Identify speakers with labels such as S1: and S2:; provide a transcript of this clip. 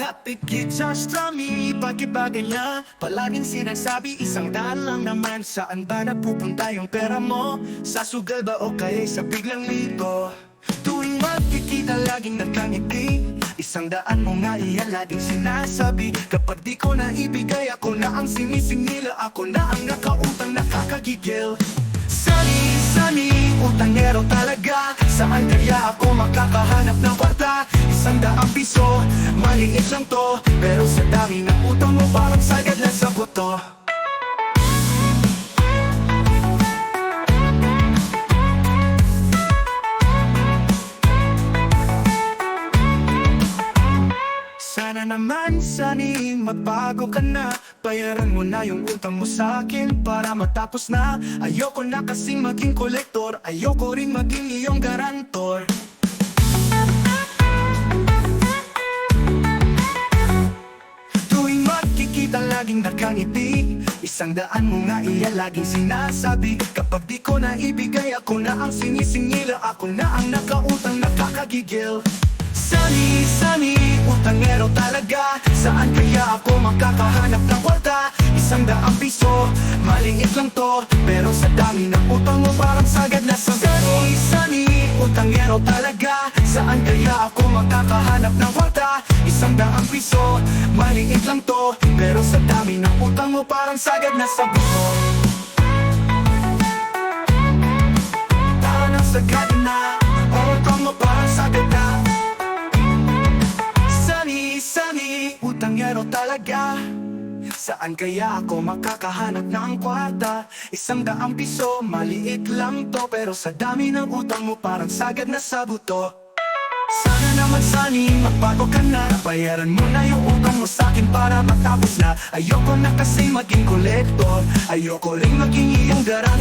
S1: Napikit sa strami, bagay-bagay niya palaging sinasabi, 100 lang naman. Saan ba napupunta yung pera mo? Sa sugal ba o kaya sa biglang lito? Tuwing magkikita laging nagkangiti, 100 mo nga iyan laging sinasabi. Kapag di ko na ibigay, ako na ang sinisingila, ako na ang nakautang nakakagigil. Sunny, utangero talaga. Saan kaya ako makakahanap ng kwarta? 100 piso, maliit lang to, pero sa dami ng utang mo parang sagad lang sa buto. Sana naman, Sunny, magbago ka na. Bayaran mo na yung utang mo sa akin para matapos na. Ayoko na kasing maging kolektor, ayoko rin maging iyong garantor. Tuwing magkikita laging nakangiti, 100 mo nga iyan laging sinasabi. Kapag di ko na ibigay, ako na ang sinisingila, ako na ang nakautang nakakagigil. Sunny, utangero talaga. Saan kaya ako makakahanap ng kwarta? 100 piso, maliit lang to, pero sa dami ng utang mo parang sagad na sa buto. Sunny, utangero talaga. Saan kaya ako makakahanap ng kwarta? 100 piso, maliit lang to, pero sa dami ng utang mo parang sagad na sa buto. Tara na sagad na, utang mo parang sagad na. Sunny, utangero talaga. Saan kaya ako makakahanap ng kwarta? 100 piso, maliit lang to, pero sa dami ng utang mo parang sagad na sa buto. Sana naman, Sunny, magbago ka na. Bayaran mo na yung utang mo sa'kin para matapos na. Ayoko na kasi maging kolektor, ayoko rin maging iyong garantor.